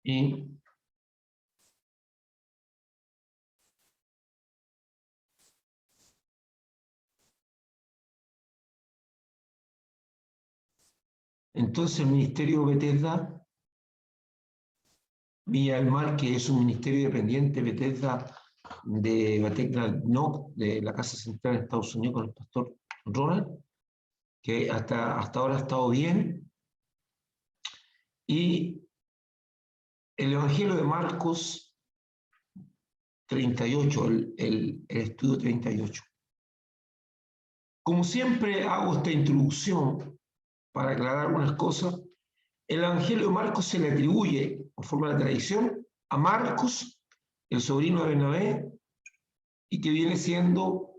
Y entonces el ministerio Bethesda, Villa del Mar, que es un ministerio dependiente, Bethesda, de Bethesda no, de la Casa Central de Estados Unidos con el pastor Ronald, que hasta ahora ha estado bien. Y el Evangelio de Marcos 38, el estudio 38. Como siempre hago esta introducción para aclarar algunas cosas, el Evangelio de Marcos se le atribuye, conforme a la tradición, a Marcos, el sobrino de Bernabé, y que viene siendo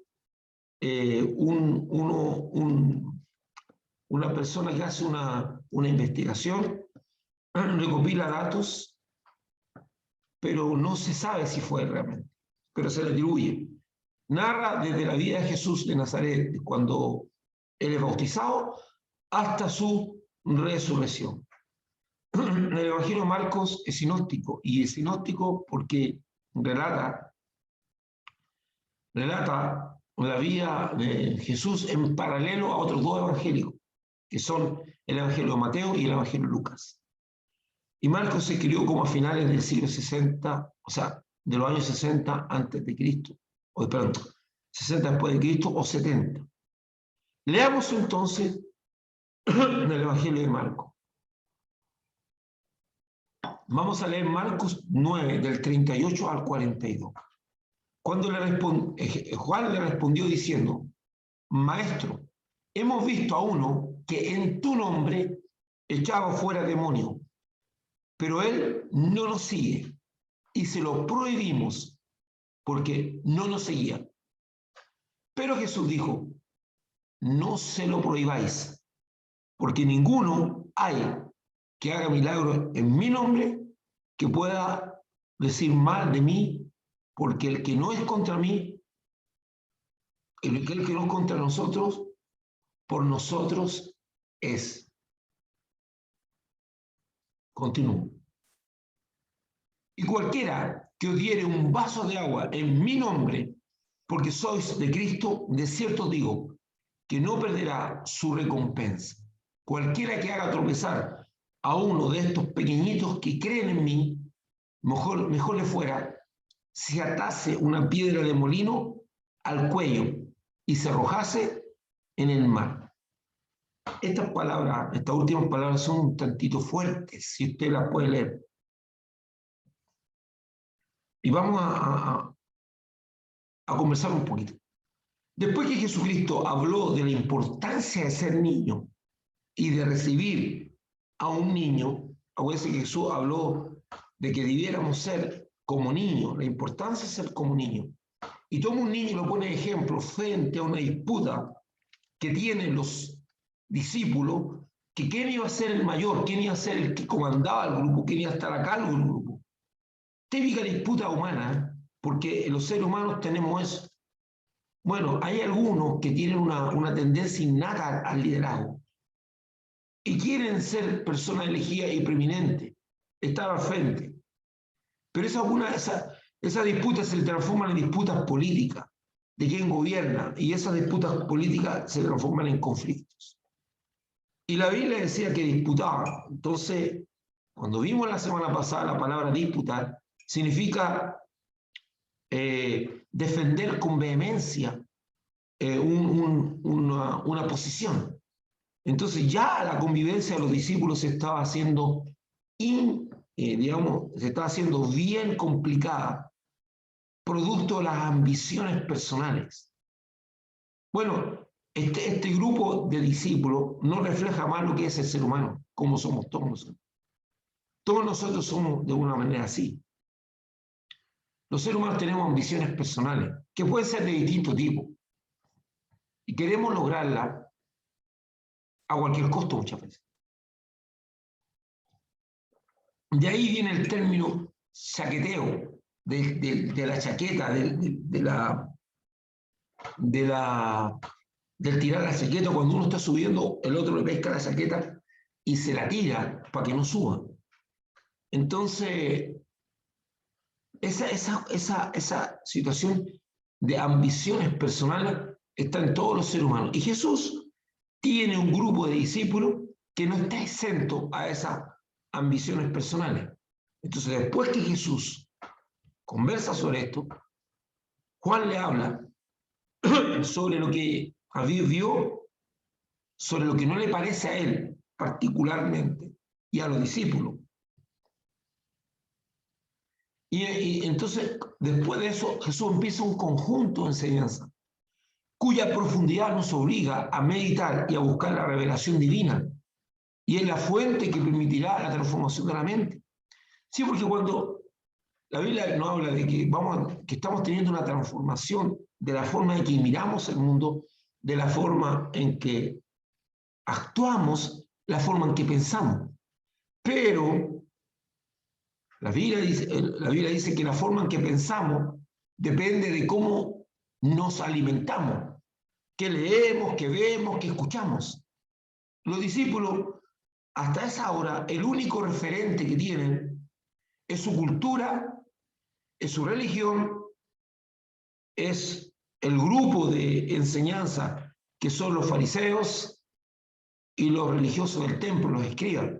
una persona que hace una investigación, recopila datos, pero no se sabe si fue realmente, pero se le atribuye. Narra desde la vida de Jesús de Nazaret, cuando él es bautizado, hasta su resurrección. El Evangelio de Marcos es sinóptico, y es sinóptico porque relata la vida de Jesús en paralelo a otros dos evangelios, que son el Evangelio de Mateo y el Evangelio de Lucas. Y Marcos se escribió como a finales del siglo 60, o sea, de los años 60 antes de Cristo, o perdón, 60 después de Cristo o 70. Leamos entonces el Evangelio de Marcos. Vamos a leer Marcos 9, del 38 al 42. Cuando Juan le respondió diciendo: Maestro, hemos visto a uno que en tu nombre echaba fuera demonios, pero él no nos sigue y se lo prohibimos porque no nos seguía. Pero Jesús dijo: no se lo prohibáis, porque ninguno hay que haga milagros en mi nombre que pueda decir mal de mí, porque el que no es contra mí, el que no es contra nosotros, por nosotros es. Continúo. Y cualquiera que os diere un vaso de agua en mi nombre, porque sois de Cristo, de cierto digo, que no perderá su recompensa. Cualquiera que haga tropezar a uno de estos pequeñitos que creen en mí, mejor le fuera si atase una piedra de molino al cuello y se arrojase en el mar. Estas últimas palabras son un tantito fuertes, si usted las puede leer. Y vamos a conversar un poquito. Después que Jesucristo habló de la importancia de ser niño y de recibir a un niño, acuérdense que Jesús habló de que debiéramos ser como niños, la importancia de ser como niños. Y toma un niño y lo pone de ejemplo frente a una disputa que tienen los discípulos, que quién iba a ser el mayor, quién iba a ser el que comandaba el grupo, quién iba a estar a cargo del grupo. Típica disputa humana, porque los seres humanos tenemos eso. Bueno, hay algunos que tienen una tendencia innata al liderazgo y quieren ser personas elegidas y preeminentes, estar al frente. Pero esas disputas se transforman en disputas políticas de quién gobierna, y esas disputas políticas se transforman en conflictos. Y la Biblia decía que disputaba. Entonces, cuando vimos la semana pasada la palabra disputar, significa defender con vehemencia una posición. Entonces ya la convivencia de los discípulos se estaba haciendo, se estaba haciendo bien complicada, producto de las ambiciones personales. Bueno, este grupo de discípulos no refleja más lo que es el ser humano, como somos todos nosotros. Todos nosotros somos de una manera así. Los seres humanos tenemos ambiciones personales, que pueden ser de distinto tipo, y queremos lograrla a cualquier costo muchas veces. De ahí viene el término chaqueteo, de la chaqueta, del tirar la chaqueta. Cuando uno está subiendo, el otro le pesca la chaqueta y se la tira para que no suba. Entonces, esa situación de ambiciones personales está en todos los seres humanos. Y Jesús tiene un grupo de discípulos que no está exento a esas ambiciones personales. Entonces, después que Jesús conversa sobre esto, Juan le habla sobre lo que vio, sobre lo que no le parece a él particularmente y a los discípulos. Y entonces, después de eso, Jesús empieza un conjunto de enseñanza cuya profundidad nos obliga a meditar y a buscar la revelación divina. Y es la fuente que permitirá la transformación de la mente. Sí, porque cuando la Biblia nos habla de que estamos teniendo una transformación de la forma en que miramos el mundo, de la forma en que actuamos, la forma en que pensamos. Pero la Biblia dice que la forma en que pensamos depende de cómo nos alimentamos, qué leemos, qué vemos, qué escuchamos. Los discípulos, hasta esa hora, el único referente que tienen es su cultura, es su religión, es el grupo de enseñanza que son los fariseos y los religiosos del templo, los escribas.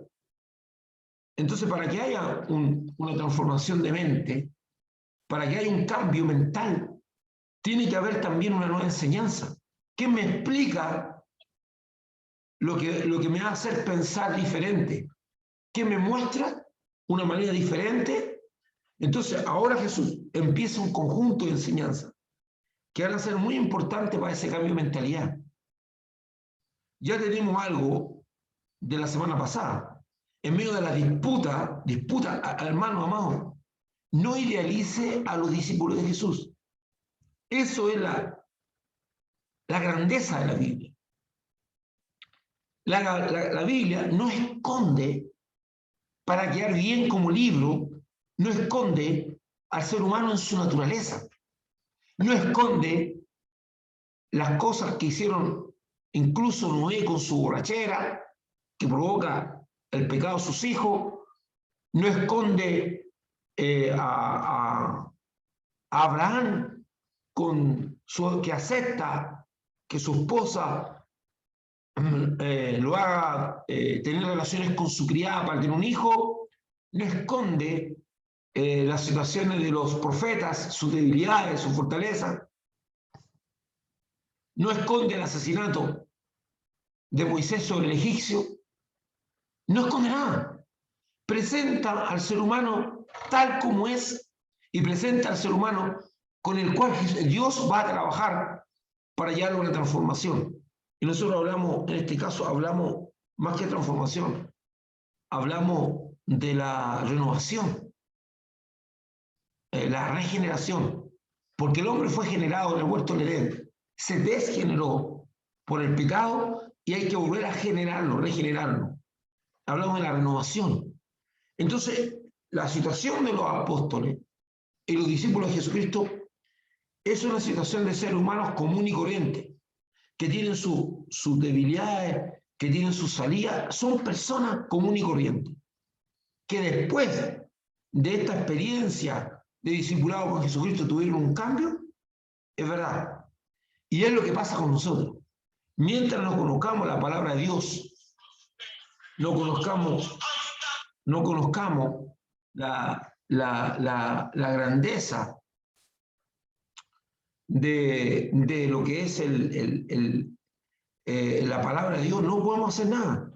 Entonces, para que haya una transformación de mente, para que haya un cambio mental, tiene que haber también una nueva enseñanza que me explica lo que me va a hacer pensar diferente, que me muestra una manera diferente. Entonces, ahora Jesús empieza un conjunto de enseñanzas que van a ser muy importantes para ese cambio de mentalidad. Ya tenemos algo de la semana pasada. En medio de la disputa, hermano amado, no idealice a los discípulos de Jesús. Eso es la grandeza de la Biblia. La Biblia no esconde, para quedar bien como libro, no esconde al ser humano en su naturaleza. No esconde las cosas que hicieron incluso Noé con su borrachera, que provoca el pecado de sus hijos. No esconde a Abraham que acepta que su esposa lo haga tener relaciones con su criada para tener un hijo. No esconde las situaciones de los profetas, sus debilidades, sus fortalezas. No esconde el asesinato de Moisés sobre el egipcio. No esconde nada. Presenta al ser humano tal como es y presenta al ser humano con el cual Dios va a trabajar para llegar a una transformación. Y nosotros hablamos, en este caso, hablamos más que transformación, hablamos de la renovación, la regeneración, porque el hombre fue generado en el huerto del Edén, se desgeneró por el pecado y hay que volver a generarlo, regenerarlo. Hablamos de la renovación. Entonces, la situación de los apóstoles y los discípulos de Jesucristo es una situación de seres humanos común y corriente, que tienen sus debilidades, que tienen sus salidas, son personas común y corriente, que después de esta experiencia de discipulado con Jesucristo tuvieron un cambio, es verdad. Y es lo que pasa con nosotros. Mientras no conozcamos la palabra de Dios, no conozcamos la grandeza de lo que es la palabra de Dios, no podemos hacer nada.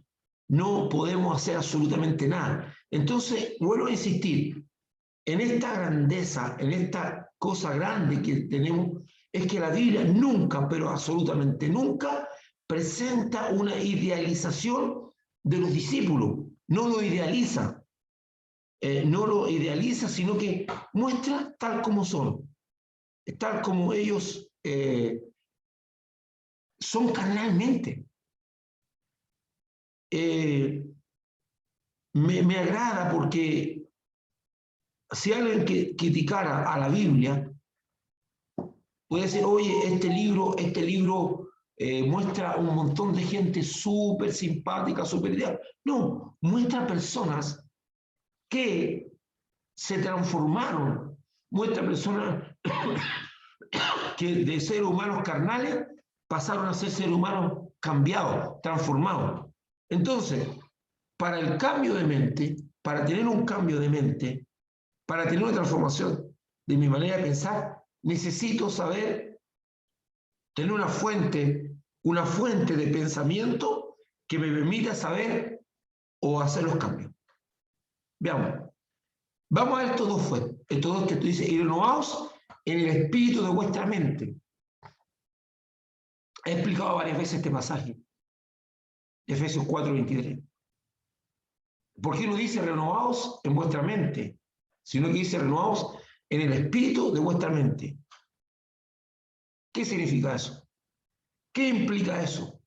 No podemos hacer absolutamente nada. Entonces, vuelvo a insistir, en esta grandeza, en esta cosa grande que tenemos, es que la Biblia nunca, pero absolutamente nunca, presenta una idealización de los discípulos. No lo idealiza. No lo idealiza, sino que muestra tal como son. Tal como ellos son carnalmente. Me agrada porque si alguien que criticara a la Biblia, puede decir, oye, este libro muestra un montón de gente súper simpática, súper ideal. No, muestra personas que se transformaron. Muestra personas que de seres humanos carnales pasaron a ser seres humanos cambiados, transformados. Entonces, para el cambio de mente, para tener un cambio de mente, para tener una transformación de mi manera de pensar, necesito saber, tener una fuente de pensamiento que me permita saber o hacer los cambios. Veamos. Vamos a ver estos dos que tú dices, y renovaos en el espíritu de vuestra mente. He explicado varias veces este pasaje, Efesios 4:23. ¿Por qué no dice renovaos en vuestra mente? Sino que dice renovaos en el espíritu de vuestra mente. ¿Qué significa eso? ¿Qué implica eso?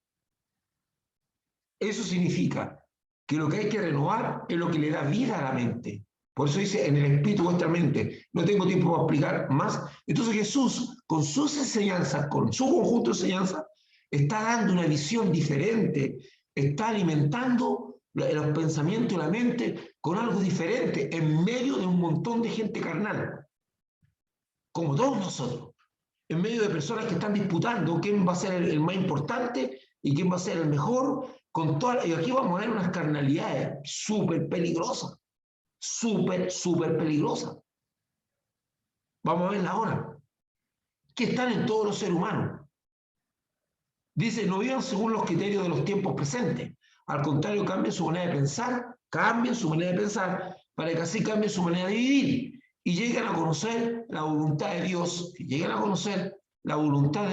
Eso significa que lo que hay que renovar es lo que le da vida a la mente. Por eso dice en el espíritu de vuestra mente. No tengo tiempo para explicar más. Entonces Jesús, con sus enseñanzas, con su conjunto de enseñanzas, está dando una visión diferente, está alimentando los pensamientos y la mente con algo diferente en medio de un montón de gente carnal, como todos nosotros, en medio de personas que están disputando quién va a ser el más importante y quién va a ser el mejor, y aquí vamos a ver unas carnalidades súper peligrosas, súper peligrosas. Vamos a verla ahora, que están en todos los seres humanos. Dice, no vivan según los criterios de los tiempos presentes. Al contrario, cambien su manera de pensar, para que así cambien su manera de vivir y lleguen a conocer la voluntad de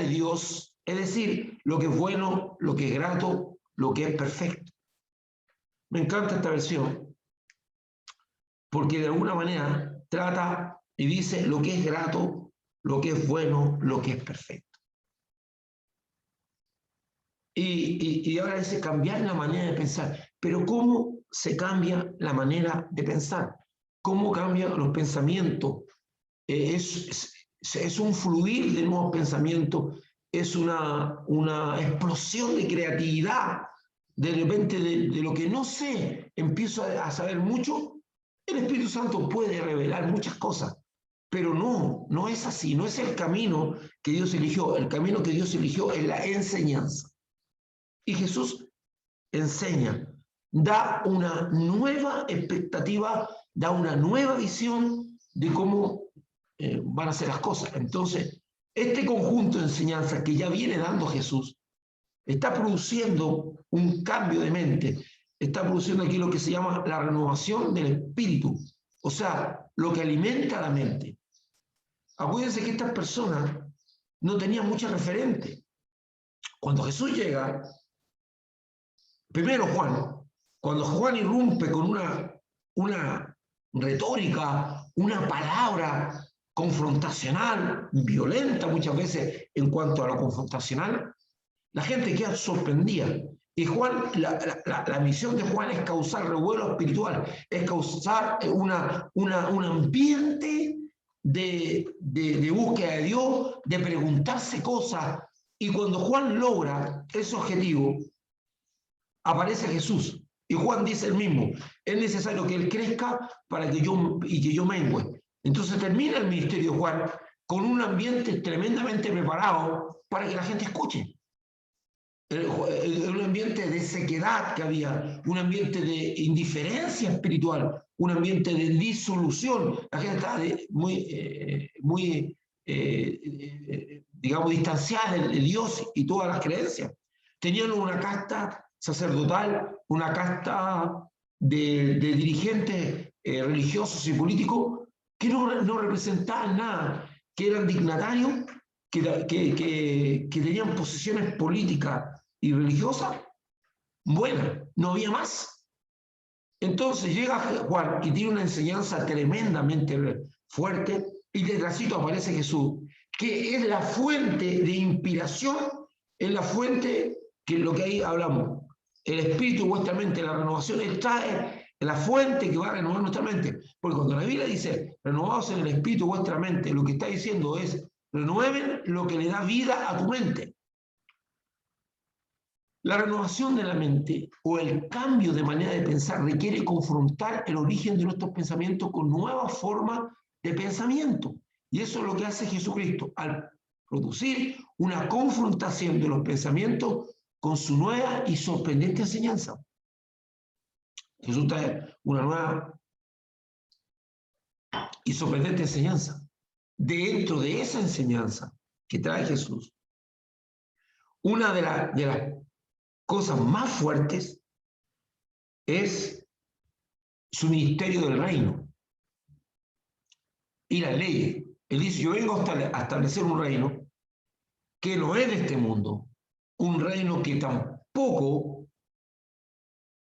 Dios, es decir, lo que es bueno, lo que es grato, lo que es perfecto. Me encanta esta versión, porque de alguna manera trata y dice lo que es grato, lo que es bueno, lo que es perfecto. Y ahora dice cambiar la manera de pensar. Pero ¿cómo se cambia la manera de pensar? ¿Cómo cambian los pensamientos? Es un fluir de nuevos pensamientos, es una explosión de creatividad. De repente, de lo que no sé, empiezo a saber mucho. El Espíritu Santo puede revelar muchas cosas, pero no es así, no es el camino que Dios eligió. El camino que Dios eligió es la enseñanza. Y Jesús enseña, da una nueva expectativa, da una nueva visión de cómo van a ser las cosas. Entonces, este conjunto de enseñanzas que ya viene dando Jesús está produciendo un cambio de mente, está produciendo aquí lo que se llama la renovación del espíritu, o sea, lo que alimenta la mente. Acuérdense que estas personas no tenían muchos referentes. Cuando Jesús llega, primero cuando Juan irrumpe con una retórica, una palabra confrontacional, violenta muchas veces en cuanto a lo confrontacional, la gente queda sorprendida. Y Juan, la misión de Juan es causar revuelo espiritual, es causar un ambiente de búsqueda de Dios, de preguntarse cosas. Y cuando Juan logra ese objetivo, aparece Jesús. Y Juan dice el mismo, es necesario que Él crezca para que yo mengue. Entonces termina el ministerio de Juan con un ambiente tremendamente preparado para que la gente escuche. Un ambiente de sequedad que había, un ambiente de indiferencia espiritual, un ambiente de disolución. La gente estaba digamos, distanciada de Dios y todas las creencias. Tenían una casta sacerdotal, una casta de dirigentes religiosos y políticos que no representaban nada, que eran dignatarios, que tenían posiciones políticas y religiosas buenas, no había más. Entonces llega Juan y tiene una enseñanza tremendamente fuerte y detrásito aparece Jesús, que es la fuente de inspiración, es la fuente que es lo que ahí hablamos. El espíritu de vuestra mente, la renovación está en la fuente que va a renovar nuestra mente. Porque cuando la Biblia dice renovados en el espíritu de vuestra mente, lo que está diciendo es renueven lo que le da vida a tu mente. La renovación de la mente o el cambio de manera de pensar requiere confrontar el origen de nuestros pensamientos con nuevas formas de pensamiento. Y eso es lo que hace Jesucristo al producir una confrontación de los pensamientos con su nueva y sorprendente enseñanza. Jesús trae una nueva y sorprendente enseñanza. Dentro de esa enseñanza que trae Jesús, una de las cosas más fuertes es su ministerio del reino y las leyes. Él dice, yo vengo a establecer un reino que no es de este mundo, un reino que tampoco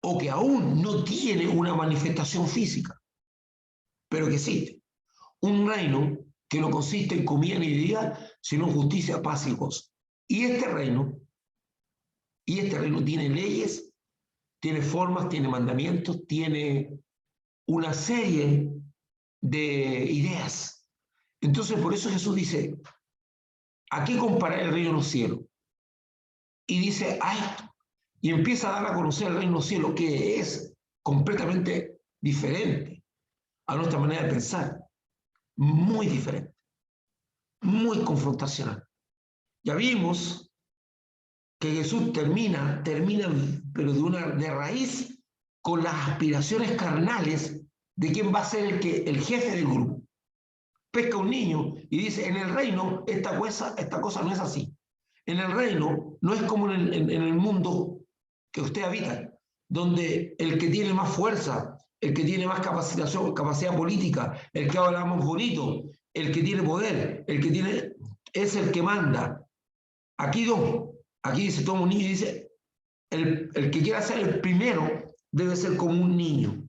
o que aún no tiene una manifestación física, pero que existe. Un reino que no consiste en comida ni bebida, sino en justicia, paz y gozo. Y este reino tiene leyes, tiene formas, tiene mandamientos, tiene una serie de ideas. Entonces, por eso Jesús dice, ¿a qué comparar el reino de los cielos? Y dice, a esto. Y empieza a dar a conocer el reino de los cielos, que es completamente diferente a nuestra manera de pensar. Muy diferente. Muy confrontacional. Ya vimos que Jesús termina, pero de raíz, con las aspiraciones carnales de quién va a ser el jefe del grupo. Pesca un niño y dice, en el reino esta cosa no es así. En el reino no es como en el mundo que usted habita, donde el que tiene más fuerza, el que tiene más capacidad política, el que habla más bonito, el que tiene poder, es el que manda. Aquí no. Aquí dice, toma un niño y dice, el que quiera ser el primero debe ser como un niño.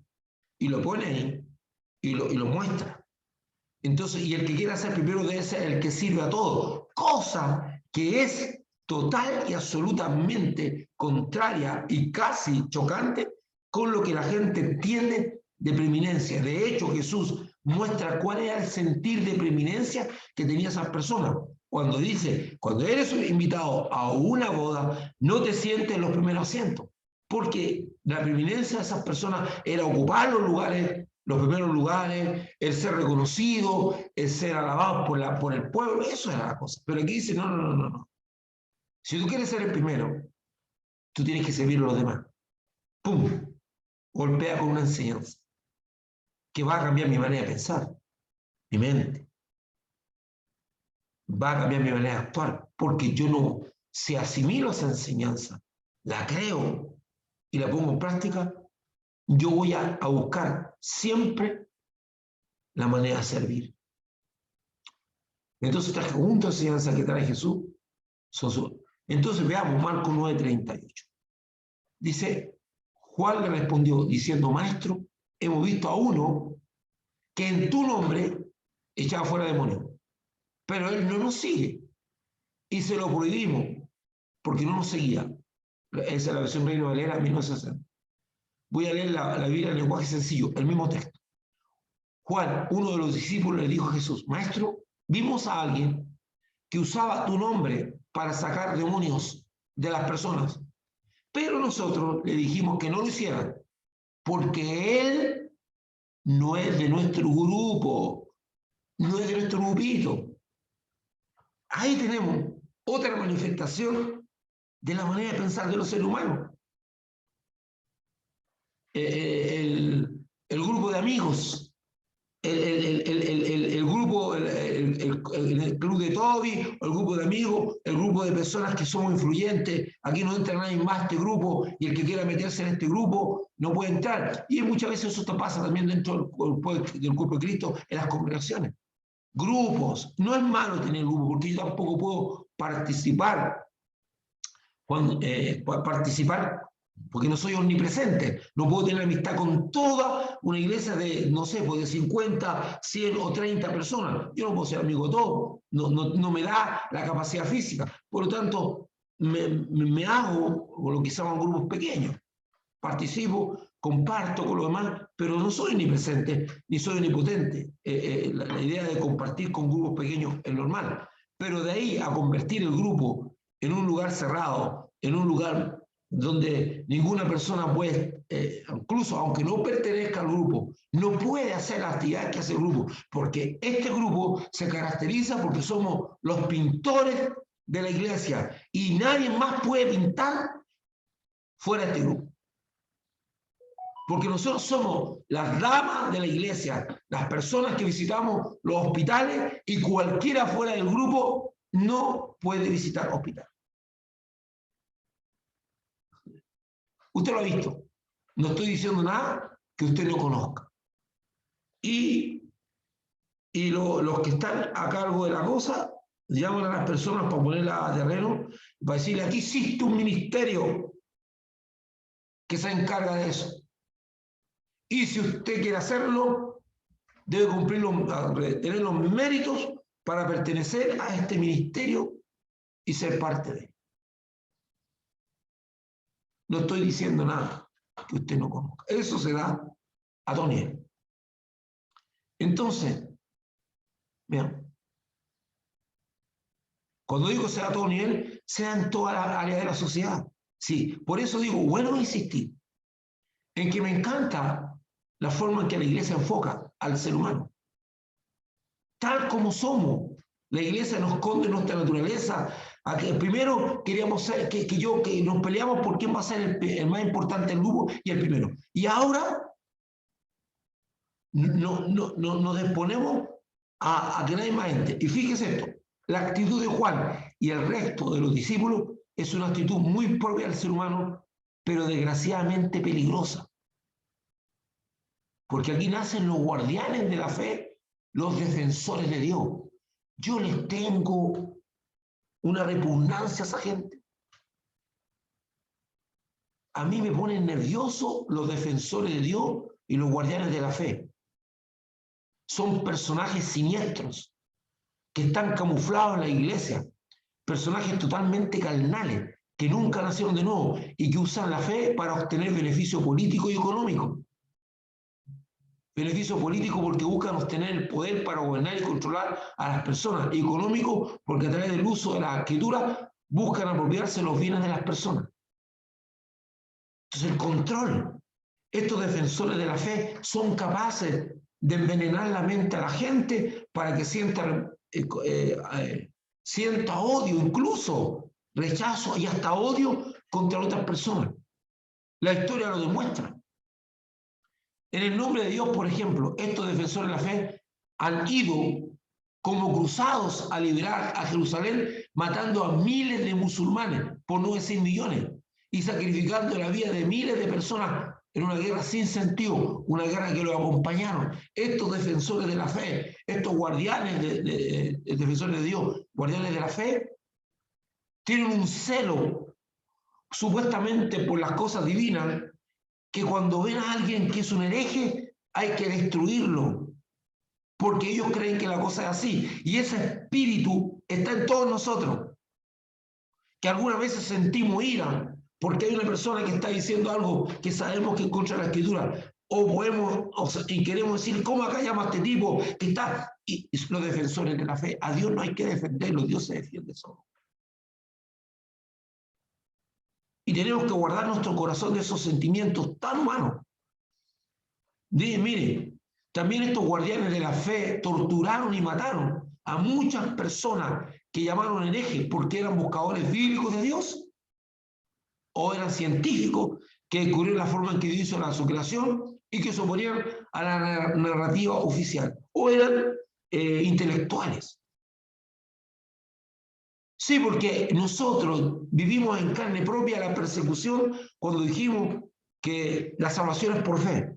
Y lo pone ahí y lo muestra. Entonces, y el que quiera ser primero debe ser el que sirve a todos, cosa que es total y absolutamente contraria y casi chocante con lo que la gente entiende de preeminencia. De hecho, Jesús muestra cuál era el sentir de preeminencia que tenía esas personas. Cuando dice, cuando eres invitado a una boda, no te sientes en los primeros asientos, porque la preeminencia de esas personas era ocupar los primeros lugares, el ser reconocido, el ser alabado por el pueblo, eso era la cosa. Pero aquí dice, no. Si tú quieres ser el primero, tú tienes que servir a los demás. ¡Pum! Golpea con una enseñanza que va a cambiar mi manera de pensar, mi mente. Va a cambiar mi manera de actuar, porque yo no, si asimilo esa enseñanza, la creo y la pongo en práctica, yo voy a buscar siempre la manera de servir. Entonces, esta conjunto de enseñanzas que trae Jesús Entonces, veamos Marcos 9:38. Dice, Juan le respondió diciendo, maestro, hemos visto a uno que en tu nombre echaba fuera demonios, pero él no nos sigue y se lo prohibimos porque no nos seguía. Esa es la versión Reina Valera 1960. Voy a leer la Biblia en lenguaje sencillo, el mismo texto. Juan, uno de los discípulos, le dijo a Jesús, maestro, vimos a alguien que usaba tu nombre para sacar demonios de las personas, pero nosotros le dijimos que no lo hicieran, porque él no es de nuestro grupo, no es de nuestro grupito. Ahí tenemos otra manifestación de la manera de pensar de los seres humanos. El grupo de amigos, el grupo, el club de Toby, el grupo de amigos, el grupo de personas que somos influyentes, aquí no entra nadie más a este grupo y el que quiera meterse en este grupo no puede entrar. Y muchas veces eso pasa también dentro del cuerpo de Cristo, en las congregaciones. Grupos, no es malo tener grupos, porque yo tampoco puedo participar porque no soy omnipresente, no puedo tener amistad con toda una iglesia de, no sé, pues de 50, 100 o 30 personas. Yo no puedo ser amigo de todos, no me da la capacidad física. Por lo tanto, me hago lo que se llaman grupos pequeños. Participo, comparto con los demás, pero no soy omnipresente ni soy omnipotente. La idea de compartir con grupos pequeños es normal. Pero de ahí a convertir el grupo en un lugar cerrado, en un lugar donde ninguna persona puede, incluso aunque no pertenezca al grupo, no puede hacer la actividad que hace el grupo, porque este grupo se caracteriza porque somos los pintores de la iglesia y nadie más puede pintar fuera de este grupo. Porque nosotros somos las damas de la iglesia, las personas que visitamos los hospitales y cualquiera fuera del grupo no puede visitar hospitales. Usted lo ha visto. No estoy diciendo nada que usted no conozca. Y los que están a cargo de la cosa llaman a las personas para ponerla a terreno, para decirle, aquí existe un ministerio que se encarga de eso. Y si usted quiere hacerlo, debe cumplir tener los méritos para pertenecer a este ministerio y ser parte de él. No estoy diciendo nada que usted no conozca. Eso se da a todo nivel. Entonces, vean, cuando digo se da a todo nivel, se da en toda la área de la sociedad. Sí, por eso digo, bueno insistir en que me encanta la forma en que la iglesia enfoca al ser humano. Tal como somos, la iglesia nos esconde nuestra naturaleza. Primero queríamos ser, que nos peleamos por quién va a ser el más importante del grupo y el primero. Y ahora nos disponemos a que nadie más entre. Y fíjese esto, la actitud de Juan y el resto de los discípulos es una actitud muy propia del ser humano, pero desgraciadamente peligrosa. Porque aquí nacen los guardianes de la fe, los defensores de Dios. Yo les tengo una repugnancia a esa gente. A mí me ponen nervioso los defensores de Dios y los guardianes de la fe. Son personajes siniestros que están camuflados en la iglesia, personajes totalmente carnales, que nunca nacieron de nuevo y que usan la fe para obtener beneficio político y económico. Beneficio político porque buscan obtener el poder para gobernar y controlar a las personas. Y económico porque a través del uso de la escritura buscan apropiarse los bienes de las personas. Entonces el control. Estos defensores de la fe son capaces de envenenar la mente a la gente para que sienta odio, incluso rechazo y hasta odio contra otras personas. La historia lo demuestra. En el nombre de Dios, por ejemplo, estos defensores de la fe han ido como cruzados a liberar a Jerusalén, matando a miles de musulmanes, por no decir millones, y sacrificando la vida de miles de personas en una guerra sin sentido, una guerra que los acompañaron. Estos defensores de la fe, estos guardianes, defensores de Dios, guardianes de la fe, tienen un celo supuestamente por las cosas divinas, que cuando ven a alguien que es un hereje, hay que destruirlo, porque ellos creen que la cosa es así. Y ese espíritu está en todos nosotros, que algunas veces sentimos ira, porque hay una persona que está diciendo algo que sabemos que es contra la escritura, y queremos decir, ¿cómo acá llama a este tipo que está? Y los defensores de la fe, a Dios no hay que defenderlo, Dios se defiende solo. Y tenemos que guardar nuestro corazón de esos sentimientos tan humanos. Mire, también estos guardianes de la fe torturaron y mataron a muchas personas que llamaron herejes porque eran buscadores bíblicos de Dios o eran científicos que descubrieron la forma en que Dios hizo su creación y que se oponían a la narrativa oficial, o eran intelectuales. Sí, porque nosotros vivimos en carne propia la persecución cuando dijimos que la salvación es por fe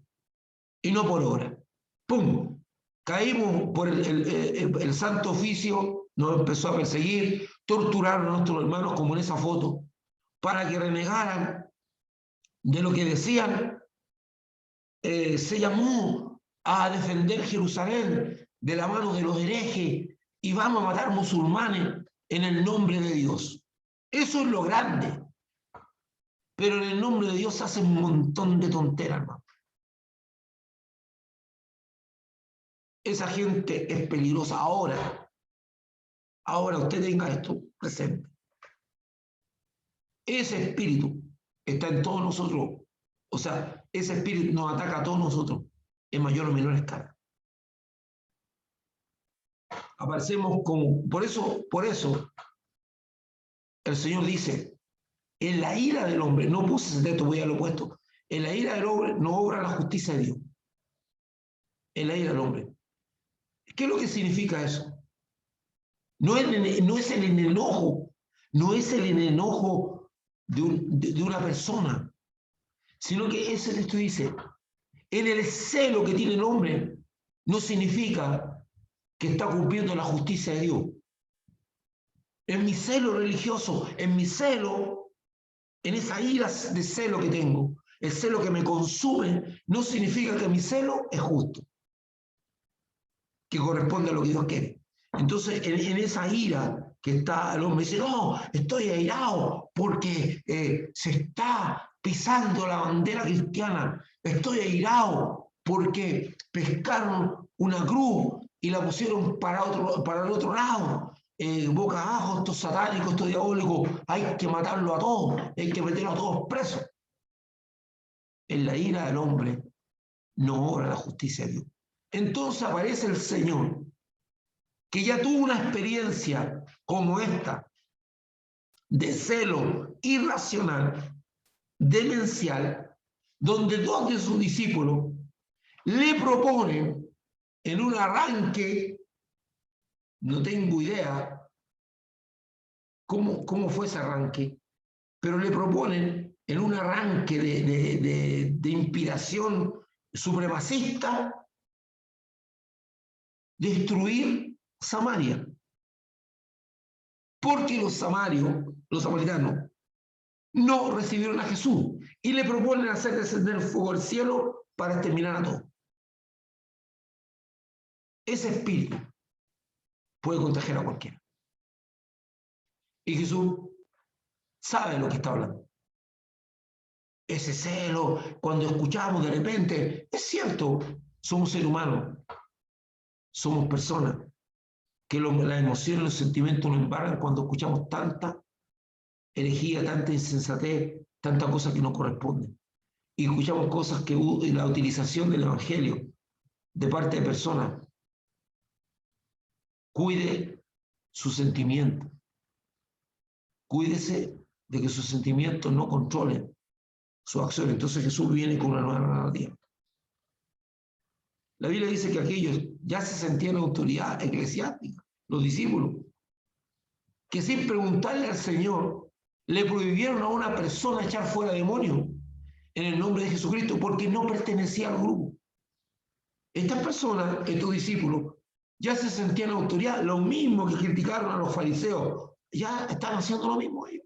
y no por obra. ¡Pum! Caímos por el santo oficio, nos empezó a perseguir, torturaron a nuestros hermanos como en esa foto, para que renegaran de lo que decían. Se llamó a defender Jerusalén de la mano de los herejes y vamos a matar musulmanes en el nombre de Dios. Eso es lo grande. Pero en el nombre de Dios se hace un montón de tonteras, hermano. Esa gente es peligrosa ahora. Ahora usted tenga esto presente. Ese espíritu está en todos nosotros. O sea, ese espíritu nos ataca a todos nosotros, en mayor o menor escala. Aparecemos como, por eso, el Señor dice, en la ira del hombre, no puse ese texto, voy a lo opuesto, en la ira del hombre no obra la justicia de Dios. En la ira del hombre. ¿Qué es lo que significa eso? No es el enojo, no es el enojo de una persona, sino que ese texto dice, en el celo que tiene el hombre, no significa que está cumpliendo la justicia de Dios. En mi celo religioso, en mi celo, en esa ira de celo que tengo, el celo que me consume, no significa que mi celo es justo, que corresponde a lo que Dios quiere. Entonces, en esa ira que está el hombre, dice, no, estoy airado porque se está pisando la bandera cristiana, estoy airado porque pescaron una cruz y la pusieron para el otro lado, boca abajo, estos satánicos, estos diabólicos, hay que matarlo a todos, hay que meterlo a todos presos. En la ira del hombre no obra la justicia de Dios. Entonces aparece el Señor, que ya tuvo una experiencia como esta, de celo irracional, demencial, donde dos de sus discípulos le proponen en un arranque, no tengo idea cómo fue ese arranque, pero le proponen en un arranque de inspiración supremacista, destruir Samaria. Porque los samaritanos, no recibieron a Jesús y le proponen hacer descender fuego del cielo para exterminar a todos. Ese espíritu puede contagiar a cualquiera. Y Jesús sabe de lo que está hablando. Ese celo, cuando escuchamos de repente, es cierto, somos seres humanos, somos personas, que las emociones y los sentimientos nos embargan cuando escuchamos tanta herejía, tanta insensatez, tanta cosa que no corresponde. Y escuchamos cosas que la utilización del evangelio de parte de personas. Cuide su sentimiento. Cuídese de que sus sentimientos no controlen su acción. Entonces Jesús viene con una nueva narrativa. La Biblia dice que aquellos ya se sentían autoridad eclesiástica, los discípulos, que sin preguntarle al Señor, le prohibieron a una persona echar fuera demonios en el nombre de Jesucristo, porque no pertenecía al grupo. Estas personas, estos discípulos, ya se sentían autoridad, lo mismo que criticaron a los fariseos, ya están haciendo lo mismo ellos.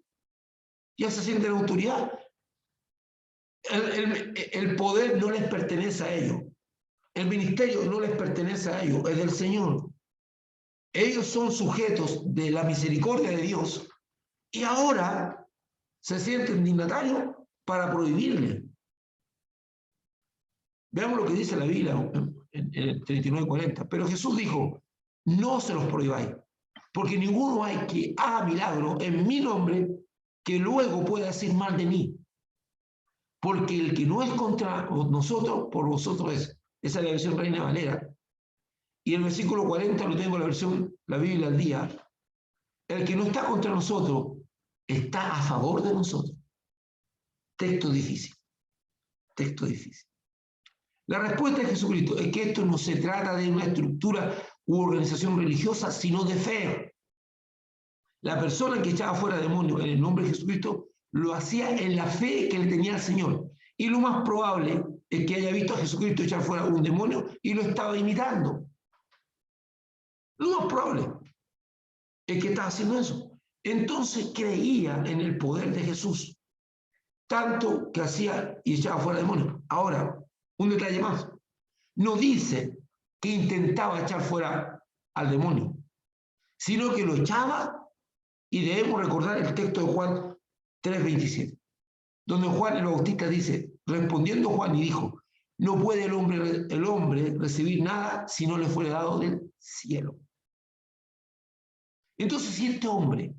Ya se sienten autoridad. El poder no les pertenece a ellos. El ministerio no les pertenece a ellos, es del Señor. Ellos son sujetos de la misericordia de Dios y ahora se sienten dignatarios para prohibirle. Veamos lo que dice la Biblia en el 39:40. Pero Jesús dijo, no se los prohibáis, porque ninguno hay que haga milagro en mi nombre que luego pueda decir mal de mí. Porque el que no es contra nosotros, por vosotros es. Esa es la versión Reina Valera. Y el versículo 40 lo tengo en la versión, la Biblia al día. El que no está contra nosotros, está a favor de nosotros. Texto difícil. Texto difícil. La respuesta de Jesucristo es que esto no se trata de una estructura u organización religiosa, sino de fe. La persona que echaba fuera demonios en el nombre de Jesucristo lo hacía en la fe que le tenía al Señor. Y lo más probable es que haya visto a Jesucristo echar fuera un demonio y lo estaba imitando. Lo más probable es que estaba haciendo eso. Entonces creía en el poder de Jesús, tanto que hacía y echaba fuera demonios. Ahora, un detalle más. No dice que intentaba echar fuera al demonio, sino que lo echaba, y debemos recordar el texto de Juan 3:27, donde Juan el Bautista dice, respondiendo Juan y dijo, no puede el hombre recibir nada si no le fuere dado del cielo. Entonces, si este hombre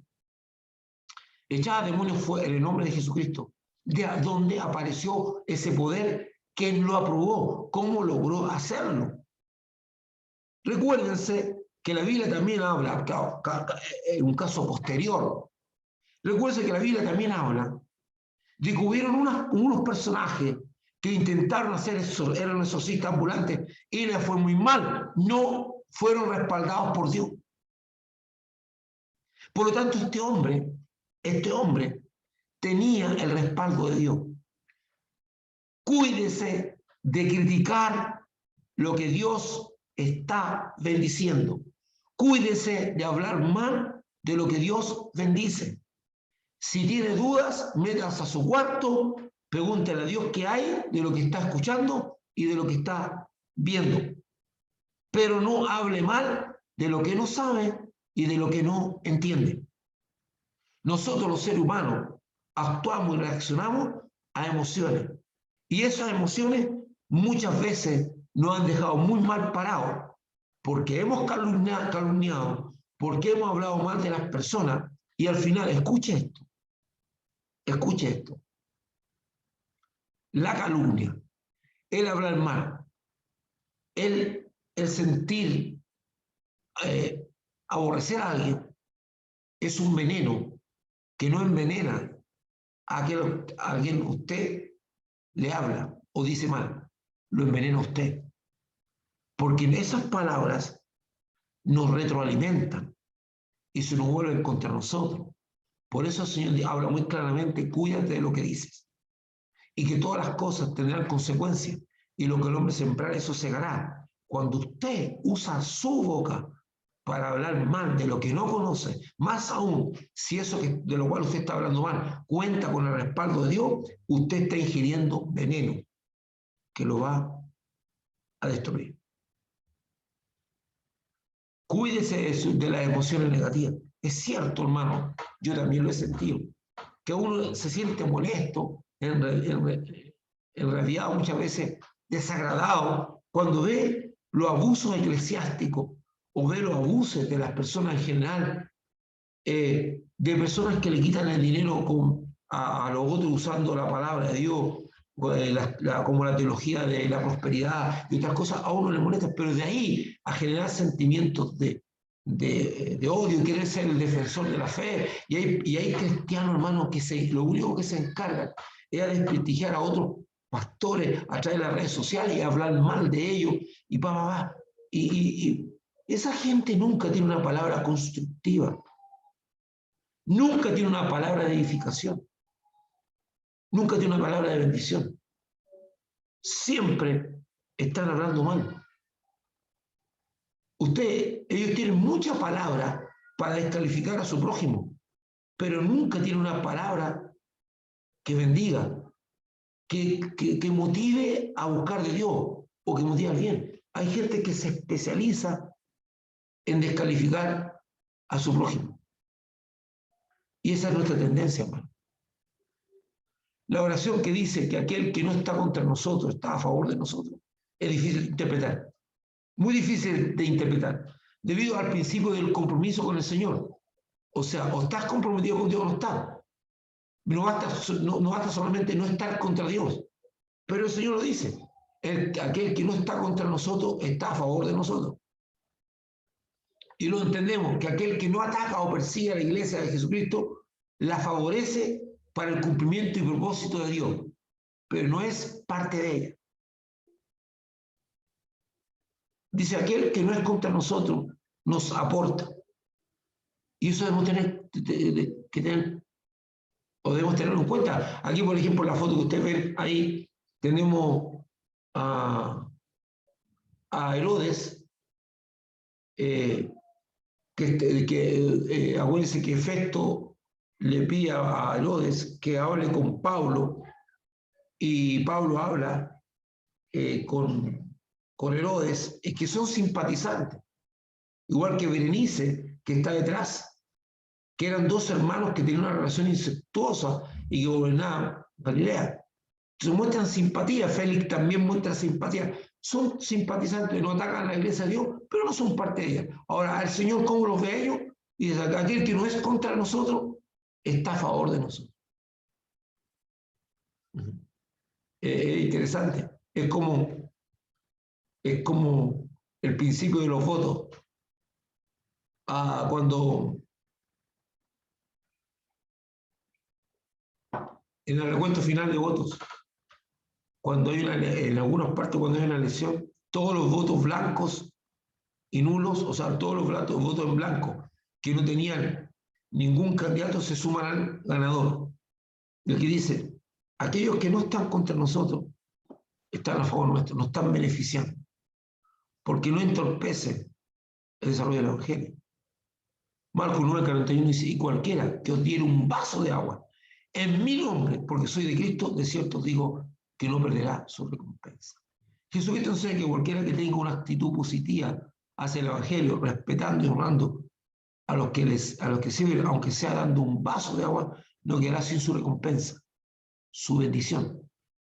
echaba demonios fuera en el nombre de Jesucristo, de dónde apareció ese poder, quién lo aprobó, cómo logró hacerlo. Recuérdense que la Biblia también habla, en un caso posterior, recuérdense que la Biblia también habla de que hubieron unos personajes que intentaron hacer eso, eran exorcistas ambulantes, y les fue muy mal, no fueron respaldados por Dios. Por lo tanto, este hombre tenía el respaldo de Dios. Cuídese de criticar lo que Dios está bendiciendo. Cuídese de hablar mal de lo que Dios bendice. Si tiene dudas, métase a su cuarto, pregúntele a Dios qué hay de lo que está escuchando y de lo que está viendo. Pero no hable mal de lo que no sabe y de lo que no entiende. Nosotros los seres humanos actuamos y reaccionamos a emociones. Y esas emociones muchas veces nos han dejado muy mal parados porque hemos calumniado, porque hemos hablado mal de las personas y al final, escuche esto, la calumnia, el hablar mal, el sentir, aborrecer a alguien es un veneno que no envenena a quien usted le habla o dice mal, lo envenena a usted. Porque esas palabras nos retroalimentan y se nos vuelven contra nosotros. Por eso el Señor habla muy claramente, cuídate de lo que dices. Y que todas las cosas tendrán consecuencias. Y lo que el hombre sembrar, eso segará. Cuando usted usa su boca para hablar mal de lo que no conoce, más aún si eso de lo cual usted está hablando mal cuenta con el respaldo de Dios, usted está ingiriendo veneno que lo va a destruir. Cuídese de las emociones negativas. Es cierto, hermano, yo también lo he sentido, que uno se siente molesto, en realidad muchas veces desagradado, cuando ve los abusos eclesiásticos o ve los abusos de las personas en general, de personas que le quitan el dinero a los otros usando la palabra de Dios, como la teología de la prosperidad y otras cosas, a uno le molesta, pero de ahí a generar sentimientos de odio, querer ser el defensor de la fe, y hay cristianos, hermanos, que lo único que se encargan es a desprestigiar a otros pastores a través de las redes sociales y a hablar mal de ellos, y esa gente nunca tiene una palabra constructiva, nunca tiene una palabra de edificación, nunca tiene una palabra de bendición. Siempre están hablando mal. Ellos tienen mucha palabra para descalificar a su prójimo, pero nunca tienen una palabra que bendiga, que motive a buscar de Dios o que motive al bien. Hay gente que se especializa en descalificar a su prójimo. Y esa es nuestra tendencia, hermano. La oración que dice que aquel que no está contra nosotros está a favor de nosotros es difícil de interpretar. Muy difícil de interpretar, debido al principio del compromiso con el Señor. O sea, o estás comprometido con Dios o no estás. No basta solamente no estar contra Dios. Pero el Señor lo dice, aquel que no está contra nosotros está a favor de nosotros. Y lo entendemos, que aquel que no ataca o persigue a la iglesia de Jesucristo, la favorece para el cumplimiento y propósito de Dios, pero no es parte de ella. Dice, aquel que no es contra nosotros, nos aporta. Y eso debemos tenerlo en cuenta. Aquí, por ejemplo, la foto que ustedes ven ahí, tenemos a Herodes, acuérdense que Festo le pide a Herodes que hable con Pablo, y Pablo habla con Herodes, es que son simpatizantes, igual que Berenice, que está detrás, que eran dos hermanos que tenían una relación incestuosa y que gobernaban Galilea. Entonces muestran simpatía, Félix también muestra simpatía. Son simpatizantes, no atacan a la iglesia de Dios, pero no son parte de ella. Ahora, el Señor, ¿cómo los ve a ellos? Y dice, aquel que no es contra nosotros, está a favor de nosotros. Es interesante. Es como el principio de los votos. Cuando en el recuento final de votos, cuando hay en algunas partes, cuando hay una elección, todos los votos blancos y nulos, o sea, todos los votos en blanco que no tenían ningún candidato se suman al ganador. El que dice, aquellos que no están contra nosotros están a favor nuestro, nos están beneficiando, porque no entorpecen el desarrollo del Evangelio. Marcos 9:41 dice, y cualquiera que os diere un vaso de agua en mi nombre, porque soy de Cristo, de cierto os digo que no perderá su recompensa. Jesucristo enseña que cualquiera que tenga una actitud positiva hacia el Evangelio, respetando y honrando a los que sirven, aunque sea dando un vaso de agua, no quedará sin su recompensa, su bendición.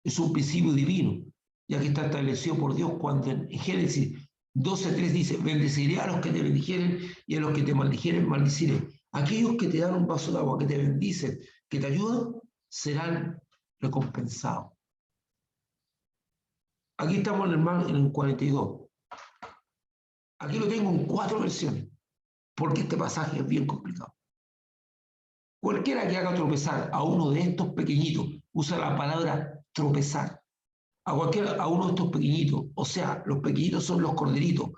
Es un principio divino, ya que está establecido por Dios cuando en Génesis 12:3 dice, bendeciré a los que te bendijeren y a los que te maldijeren, maldiciré. Aquellos que te dan un vaso de agua, que te bendicen, que te ayudan, serán recompensados. Aquí estamos en el 42. Aquí lo tengo en 4 versiones, porque este pasaje es bien complicado. Cualquiera que haga tropezar a uno de estos pequeñitos, usa la palabra tropezar, a uno de estos pequeñitos, o sea, los pequeñitos son los corderitos,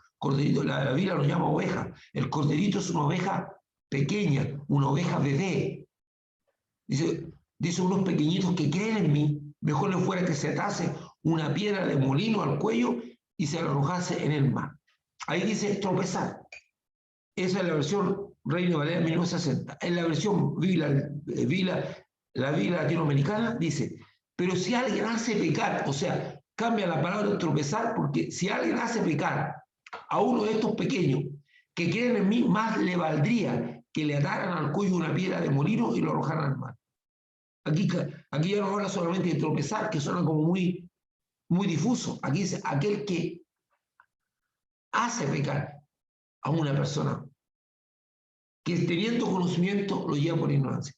la Biblia los llama oveja, el corderito es una oveja pequeña, una oveja bebé. Dice unos pequeñitos que creen en mí, mejor les fuera que se atase una piedra de molino al cuello y se la arrojase en el mar. Ahí dice tropezar. Esa es la versión Reina Valera 1960. En la versión la Biblia latinoamericana dice, pero si alguien hace pecar, o sea, cambia la palabra tropezar, porque si alguien hace pecar a uno de estos pequeños que creen en mí, más le valdría que le ataran al cuello una piedra de molino y lo arrojaran al mar. Aquí ya no habla solamente de tropezar, que suena como muy, muy difuso. Aquí dice aquel que hace pecar a una persona que teniendo conocimiento lo lleva por ignorancia.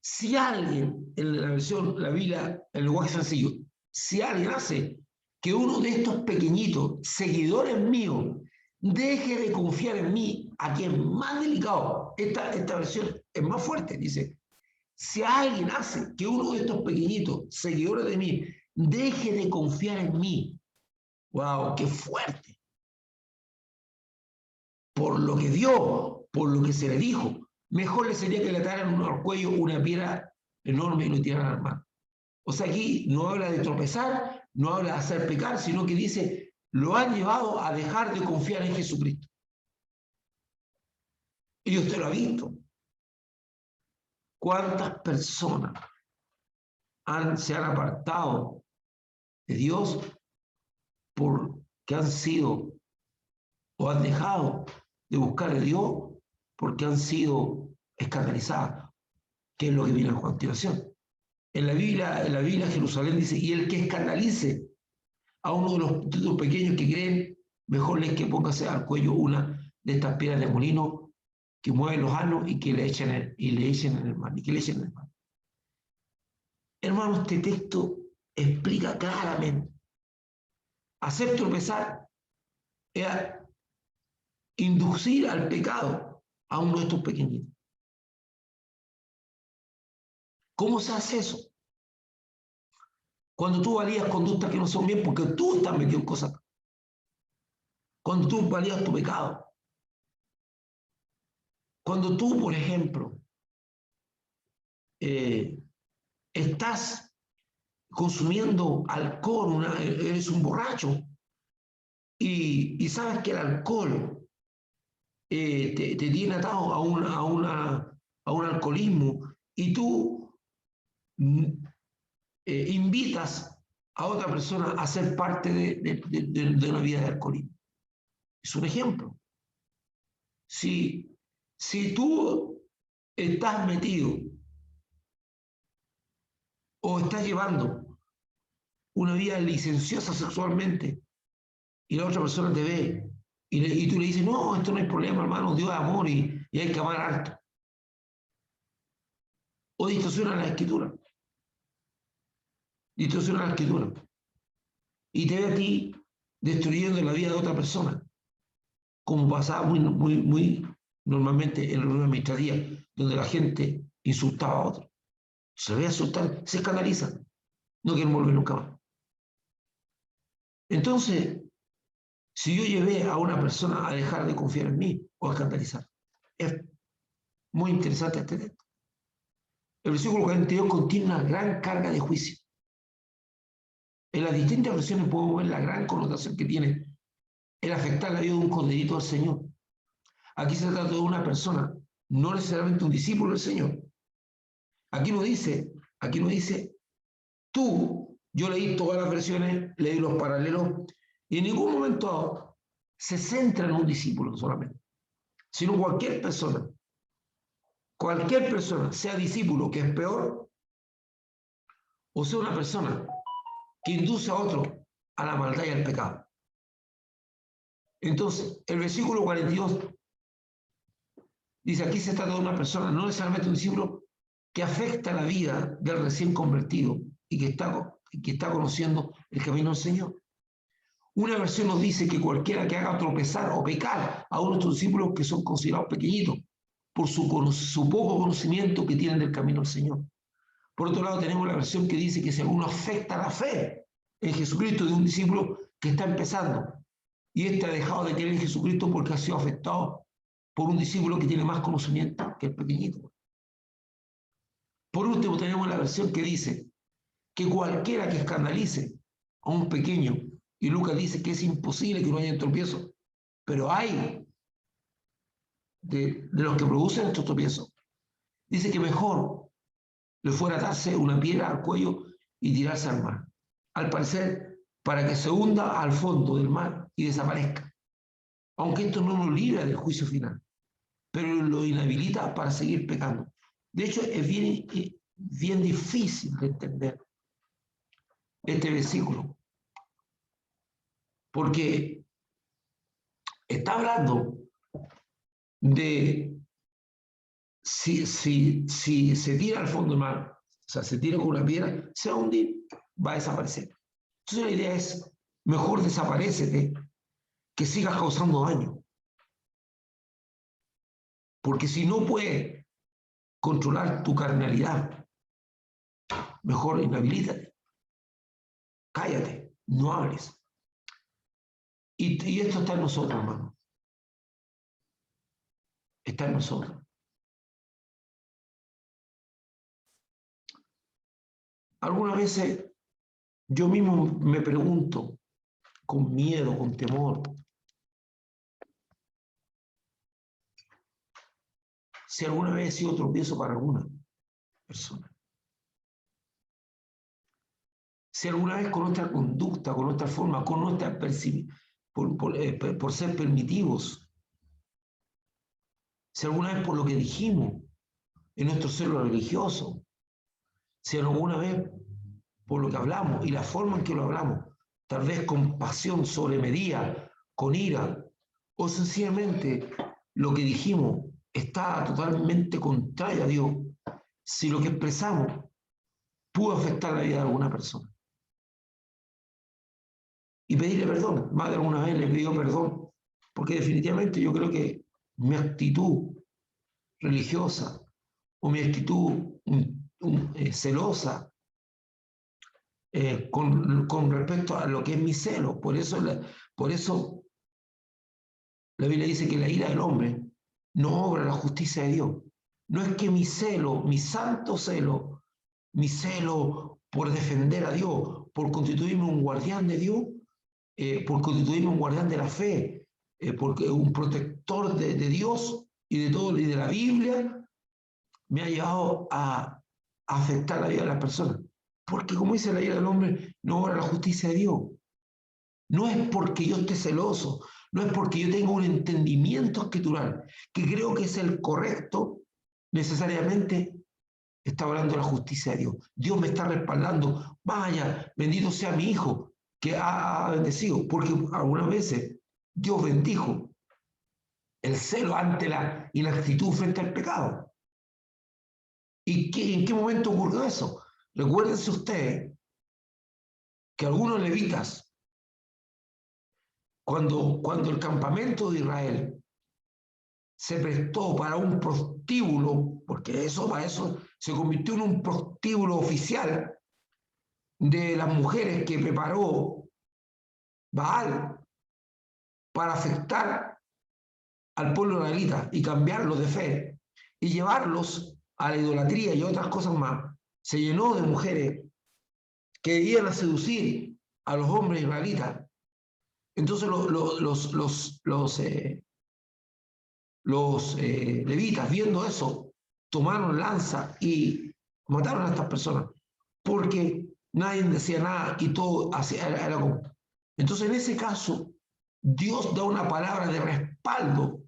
Si alguien, en la versión, la Biblia, el lenguaje sencillo, si alguien hace que uno de estos pequeñitos, seguidores míos, deje de confiar en mí, aquí es más delicado, esta versión es más fuerte, dice, si alguien hace que uno de estos pequeñitos, seguidores de mí, deje de confiar en mí, wow, qué fuerte. Por lo que vio, por lo que se le dijo, mejor le sería que le ataran al cuello una piedra enorme y lo tiraran al mar. O sea, aquí no habla de tropezar, no habla de hacer pecar, sino que dice, lo han llevado a dejar de confiar en Jesucristo. Y usted lo ha visto. ¿Cuántas personas se han apartado de Dios porque han sido o han dejado de buscar a Dios porque han sido escandalizadas? ¿Qué es lo que viene a continuación? En la Biblia Jerusalén dice, y el que escandalice a uno de los pequeños que creen, mejor les que póngase al cuello una de estas piedras de molino que mueven los asnos y que le echen en el mar, y que le echen en el mar. Hermano, este texto explica claramente, hacer tropezar es inducir al pecado a uno de estos pequeñitos. ¿Cómo se hace eso? Cuando tú valías conductas que no son bien porque tú estás metido en cosas. Cuando tú valías tu pecado. Cuando tú, por ejemplo, estás consumiendo alcohol, eres un borracho y sabes que el alcohol te tiene atado a un alcoholismo y tú invitas a otra persona a ser parte de una vida de alcoholismo. Es un ejemplo. Si tú estás metido o estás llevando una vida licenciosa sexualmente y la otra persona te ve y tú le dices, no, esto no es problema, hermano, Dios es amor y hay que amar alto. O distorsiona la escritura. distorsiona la escritura y te ve a ti destruyendo la vida de otra persona, como pasaba muy normalmente en la Unión Administrativa, donde la gente insultaba a otro. Se ve a asustar, se escandaliza, no quieren volver nunca más. Entonces, si yo llevé a una persona a dejar de confiar en mí o a escandalizar, es muy interesante este texto. El versículo 42 contiene una gran carga de juicio. En las distintas versiones podemos ver la gran connotación que tiene el afectar la vida de un corderito al Señor. Aquí se trata de una persona, no necesariamente un discípulo del Señor. Aquí no dice tú. Yo leí todas las versiones, leí los paralelos, y en ningún momento se centra en un discípulo solamente, sino cualquier persona, sea discípulo, que es peor, o sea una persona que induce a otro a la maldad y al pecado. Entonces, el versículo 42 dice, aquí se trata de una persona, no necesariamente un discípulo, que afecta la vida del recién convertido y que está conociendo el camino del Señor. Una versión nos dice que cualquiera que haga tropezar o pecar a uno de estos discípulos que son considerados pequeñitos por su poco conocimiento que tienen del camino del Señor. Por otro lado, tenemos la versión que dice que si alguno afecta la fe en Jesucristo de un discípulo que está empezando y este ha dejado de creer en Jesucristo porque ha sido afectado por un discípulo que tiene más conocimiento que el pequeñito. Por último, tenemos la versión que dice que cualquiera que escandalice a un pequeño, y Lucas dice que es imposible que no haya tropiezo, pero hay de los que producen estos tropiezos, dice que mejor le fuera atarse una piedra al cuello y tirarse al mar. Al parecer, para que se hunda al fondo del mar y desaparezca. Aunque esto no nos libra del juicio final, pero lo inhabilita para seguir pecando. De hecho, es bien difícil de entender este versículo, porque está hablando de si se tira al fondo del mar, o sea, se tira con una piedra, se va a hundir, va a desaparecer. Entonces la idea es, mejor desaparécete que sigas causando daño. Porque si no puedes controlar tu carnalidad, mejor inhabilítate, cállate, no hables. Y esto está en nosotros, hermano. Está en nosotros. Algunas veces yo mismo me pregunto, con miedo, con temor, si alguna vez he sido tropiezo para alguna persona. Si alguna vez con nuestra conducta, con nuestra forma, con nuestra por ser permitivos, si alguna vez por lo que dijimos en nuestro celo religioso, si alguna vez por lo que hablamos y la forma en que lo hablamos, tal vez con pasión sobremedida, con ira, o sencillamente lo que dijimos está totalmente contrario a Dios, si lo que expresamos pudo afectar la vida de alguna persona. Y pedirle perdón, más de alguna vez le pidió perdón, porque definitivamente yo creo que mi actitud religiosa o mi actitud celosa con respecto a lo que es mi celo. Por eso la Biblia dice que la ira del hombre no obra la justicia de Dios. No es que mi celo, mi santo celo, mi celo por defender a Dios, por constituirme un guardián de Dios, por constituirme un guardián de la fe, porque un protector de Dios y de todo y de la Biblia, me ha llevado a afectar la vida de las personas. Porque como dice la ira del hombre, no obra la justicia de Dios. No es porque yo esté celoso, no es porque yo tenga un entendimiento escritural, que creo que es el correcto, necesariamente está hablando de la justicia de Dios. Dios me está respaldando. Vaya, bendito sea mi hijo que ha bendecido, porque algunas veces Dios bendijo el celo ante la inactitud frente al pecado. ¿Y en qué momento ocurrió eso? Recuérdense ustedes que algunos levitas, cuando el campamento de Israel se prestó para un prostíbulo, porque para eso se convirtió en un prostíbulo oficial de las mujeres que preparó Baal para afectar al pueblo israelita y cambiarlos de fe y llevarlos a la idolatría y otras cosas más, se llenó de mujeres que iban a seducir a los hombres israelitas. Entonces los levitas, viendo eso, tomaron lanza y mataron a estas personas, porque nadie decía nada y todo era como... Entonces, en ese caso, Dios da una palabra de respaldo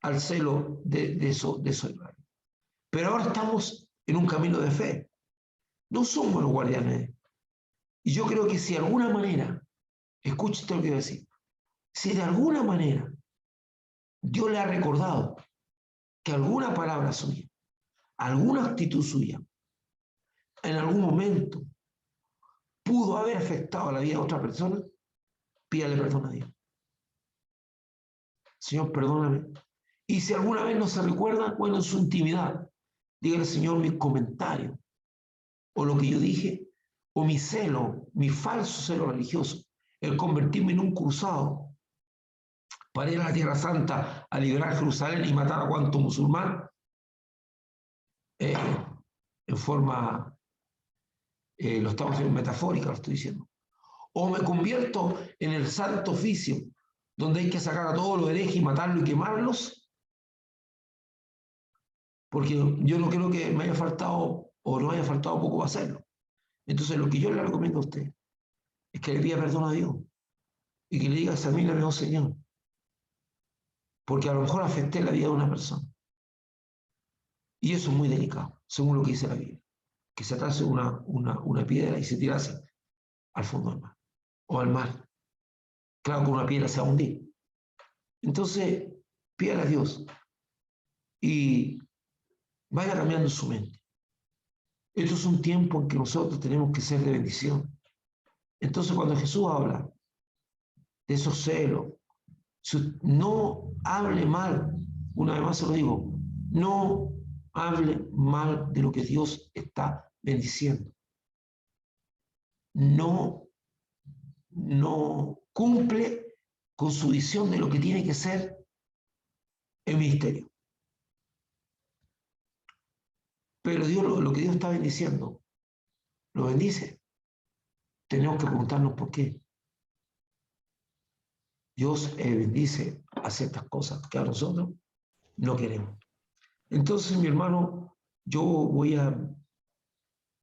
al celo de eso. Pero ahora estamos en un camino de fe. No somos los guardianes. Y yo creo que si de alguna manera, escúchate lo que voy a decir, si de alguna manera Dios le ha recordado que alguna palabra suya, alguna actitud suya, en algún momento pudo haber afectado a la vida de otra persona, pídale perdón a Dios. Señor, perdóname. Y si alguna vez no se recuerda, bueno, en su intimidad, dígale, Señor, mis comentarios, o lo que yo dije, o mi celo, mi falso celo religioso, el convertirme en un cruzado para ir a la Tierra Santa a liberar Jerusalén y matar a cuanto musulmán, en forma, lo estamos haciendo metafórica, lo estoy diciendo. O me convierto en el santo oficio, donde hay que sacar a todos los herejes y matarlos y quemarlos, porque yo no creo que me haya faltado o no haya faltado poco para hacerlo. Entonces, lo que yo le recomiendo a usted es que le pida perdón a Dios y que le diga, examíname, oh Señor, porque a lo mejor afecté la vida de una persona. Y eso es muy delicado, según lo que dice la Biblia, que se atrase una piedra y se tirase al fondo del mar o al mar. Claro que una piedra se va a hundir. Entonces, pídale a Dios y vaya cambiando su mente. Esto es un tiempo en que nosotros tenemos que ser de bendición. Entonces, cuando Jesús habla de esos celos, no hable mal, una vez más se lo digo, no hable mal de lo que Dios está bendiciendo. No cumple con su visión de lo que tiene que ser el ministerio. Pero Dios, lo que Dios está bendiciendo, lo bendice. Tenemos que preguntarnos por qué. Dios bendice a ciertas cosas que a nosotros no queremos. Entonces, mi hermano, yo voy a